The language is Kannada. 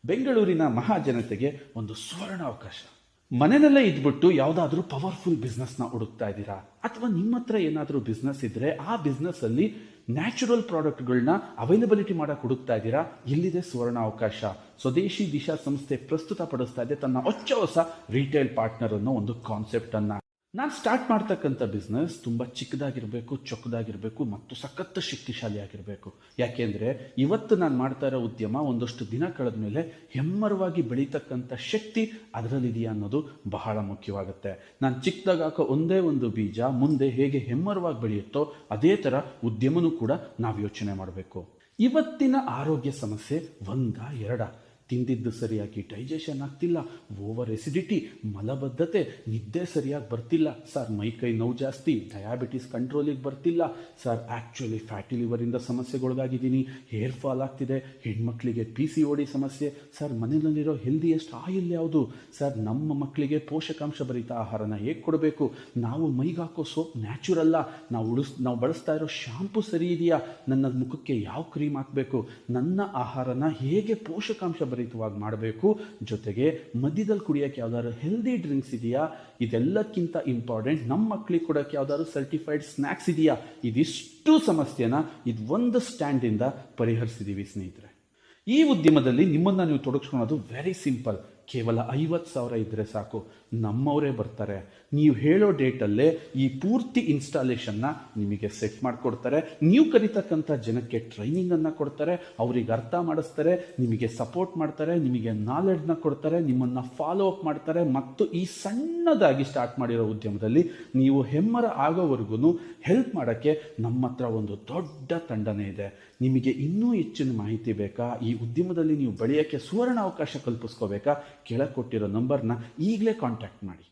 ಬೆಂಗಳೂರಿನ ಮಹಾಜನತೆಗೆ ಒಂದು ಸುವರ್ಣ ಅವಕಾಶ. ಮನೆಯಲ್ಲೇ ಇದ್ಬಿಟ್ಟು ಯಾವುದಾದ್ರೂ ಪವರ್ಫುಲ್ ಬಿಸ್ನೆಸ್ನ ಹುಡುಕ್ತಾ ಇದ್ದೀರಾ, ಅಥವಾ ನಿಮ್ಮ ಹತ್ರ ಏನಾದರೂ ಬಿಸ್ನೆಸ್ ಇದ್ರೆ ಆ ಬಿಸ್ನೆಸ್ ಅಲ್ಲಿ ನ್ಯಾಚುರಲ್ ಪ್ರಾಡಕ್ಟ್ಗಳನ್ನ ಅವೈಲಬಿಲಿಟಿ ಮಾಡಕ್ಕೆ ಹುಡುಕ್ತಾ ಇದ್ದೀರಾ, ಇಲ್ಲಿದೆ ಸುವರ್ಣ ಅವಕಾಶ. ಸ್ವದೇಶಿ ದಿಶಾ ಸಂಸ್ಥೆ ಪ್ರಸ್ತುತಪಡಿಸ್ತಾ ಇದೆ ತನ್ನ ಹೊಸ ರಿಟೇಲ್ ಪಾರ್ಟ್ನರ್ ಅನ್ನೋ ಒಂದು ಕಾನ್ಸೆಪ್ಟ್ ಅನ್ನ. ನಾನು ಸ್ಟಾರ್ಟ್ ಮಾಡ್ತಕ್ಕಂಥ ಬಿಸ್ನೆಸ್ ತುಂಬ ಚಿಕ್ಕದಾಗಿರಬೇಕು, ಚೊಕ್ಕದಾಗಿರಬೇಕು ಮತ್ತು ಸಖತ್ ಶಕ್ತಿಶಾಲಿಯಾಗಿರಬೇಕು. ಯಾಕೆಂದರೆ ಇವತ್ತು ನಾನು ಮಾಡ್ತಾ ಇರೋ ಉದ್ಯಮ ಒಂದಷ್ಟು ದಿನ ಕಳೆದ ಮೇಲೆ ಹೆಮ್ಮರವಾಗಿ ಬೆಳೀತಕ್ಕಂಥ ಶಕ್ತಿ ಅದರಲ್ಲಿದೆಯಾ ಅನ್ನೋದು ಬಹಳ ಮುಖ್ಯವಾಗುತ್ತೆ. ನಾನು ಚಿಕ್ಕದಾಗ ಹಾಕೋ ಒಂದೇ ಒಂದು ಬೀಜ ಮುಂದೆ ಹೇಗೆ ಹೆಮ್ಮರವಾಗಿ ಬೆಳೆಯುತ್ತೋ ಅದೇ ಥರ ಉದ್ಯಮನೂ ಕೂಡ ನಾವು ಯೋಚನೆ ಮಾಡಬೇಕು. ಇವತ್ತಿನ ಆರೋಗ್ಯ ಸಮಸ್ಯೆ ಎರಡ ತಿಂದಿದ್ದು ಸರಿಯಾಗಿ ಡೈಜೆಷನ್ ಆಗ್ತಿಲ್ಲ, ಓವರ್ ಎಸಿಡಿಟಿ, ಮಲಬದ್ಧತೆ, ನಿದ್ದೆ ಸರಿಯಾಗಿ ಬರ್ತಿಲ್ಲ ಸರ್, ಮೈಕೈ ನೋವು ಜಾಸ್ತಿ, ಡಯಾಬಿಟಿಸ್ ಕಂಟ್ರೋಲಿಗೆ ಬರ್ತಿಲ್ಲ ಸರ್, ಆ್ಯಕ್ಚುಲಿ ಫ್ಯಾಟಿ ಲಿವರಿಂದ ಸಮಸ್ಯೆಗೊಳಗಾಗಿದ್ದೀನಿ, ಹೇರ್ ಫಾಲ್ ಆಗ್ತಿದೆ, ಹೆಣ್ಮಕ್ಳಿಗೆ PCOD ಸಮಸ್ಯೆ ಸರ್, ಮನೆಯಲ್ಲಿರೋ ಹೆಲ್ದಿಯೆಸ್ಟ್ ಆಯಿಲ್ ಯಾವುದು ಸರ್, ನಮ್ಮ ಮಕ್ಕಳಿಗೆ ಪೋಷಕಾಂಶ ಭರಿತ ಆಹಾರನ ಹೇಗೆ ಕೊಡಬೇಕು, ನಾವು ಮೈಗಾಕೋ ಸೋಪ್ ನ್ಯಾಚುರಲ್ಲ, ನಾವು ಬಳಸ್ತಾ ಇರೋ ಶಾಂಪು ಸರಿ ಇದೆಯಾ, ನನ್ನ ಮುಖಕ್ಕೆ ಯಾವ ಕ್ರೀಮ್ ಹಾಕಬೇಕು, ನನ್ನ ಆಹಾರನ ಹೇಗೆ ಪೋಷಕಾಂಶ ಭರಿತವಾಗಿ ಮಾಡಬೇಕು, ಜೊತೆಗೆ ಮಧ್ಯದಲ್ಲಿ ಕುಡಿಯೋಕ್ಕೆ ಯಾವ್ದಾದ್ರು ಹೆಲ್ದಿ ಡ್ರಿಂಕ್ಸ್ ಇದೆಯಾ, ಇದೆಲ್ಲಕ್ಕಿಂತ ಇಂಪಾರ್ಟೆಂಟ್ ನಮ್ಮ ಮಕ್ಕಳಿಗೆ ಕೊಡೋಕ್ಕೆ ಯಾವ್ದಾದ್ರು ಸರ್ಟಿಫೈಡ್ ಸ್ನ್ಯಾಕ್ಸ್ ಇದೆಯಾ, ಇದಿಷ್ಟು ಸಮಸ್ಯೆನ ಒಂದು ಸ್ಟ್ಯಾಂಡಿಂದ ಪರಿಹರಿಸಿದ್ದೀವಿ ಸ್ನೇಹಿತರೆ. ಈ ಉದ್ಯಮದಲ್ಲಿ ನಿಮ್ಮನ್ನು ನೀವು ತೊಡಗಿಸ್ಕೊಳ್ಳೋದು ವೆರಿ ಸಿಂಪಲ್. ಕೇವಲ 50,000 ಇದ್ದರೆ ಸಾಕು, ನಮ್ಮವರೇ ಬರ್ತಾರೆ. ನೀವು ಹೇಳೋ ಡೇಟಲ್ಲೇ ಈ ಪೂರ್ತಿ ಇನ್ಸ್ಟಾಲೇಷನ್ನ ನಿಮಗೆ ಸೆಟ್ ಮಾಡಿಕೊಡ್ತಾರೆ. ನೀವು ಕರಿತಕ್ಕಂಥ ಜನಕ್ಕೆ ಟ್ರೈನಿಂಗನ್ನು ಕೊಡ್ತಾರೆ, ಅವ್ರಿಗೆ ಅರ್ಥ ಮಾಡಿಸ್ತಾರೆ, ನಿಮಗೆ ಸಪೋರ್ಟ್ ಮಾಡ್ತಾರೆ, ನಿಮಗೆ ನಾಲೆಡ್ಜ್ನ ಕೊಡ್ತಾರೆ, ನಿಮ್ಮನ್ನು ಫಾಲೋ ಅಪ್ ಮಾಡ್ತಾರೆ. ಮತ್ತು ಈ ಸಣ್ಣದಾಗಿ ಸ್ಟಾರ್ಟ್ ಮಾಡಿರೋ ಉದ್ಯಮದಲ್ಲಿ ನೀವು ಹೆಮ್ಮರ ಆಗೋವರೆಗೂ ಹೆಲ್ಪ್ ಮಾಡೋಕ್ಕೆ ನಮ್ಮ ಹತ್ರ ಒಂದು ದೊಡ್ಡ ತಂಡನೇ ಇದೆ. ನಿಮಗೆ ಇನ್ನೂ ಹೆಚ್ಚಿನ ಮಾಹಿತಿ ಬೇಕಾ, ಈ ಉದ್ಯಮದಲ್ಲಿ ನೀವು ಬೆಳೆಯೋಕ್ಕೆ ಸುವರ್ಣ ಅವಕಾಶ ಕಲ್ಪಿಸ್ಕೋಬೇಕಾ, ಕೆಳಗೆ ಕೊಟ್ಟಿರೋ ನಂಬರ್ನ ಈಗಲೇ ಕಾಂಟ್ಯಾಕ್ಟ್ ಮಾಡಿ.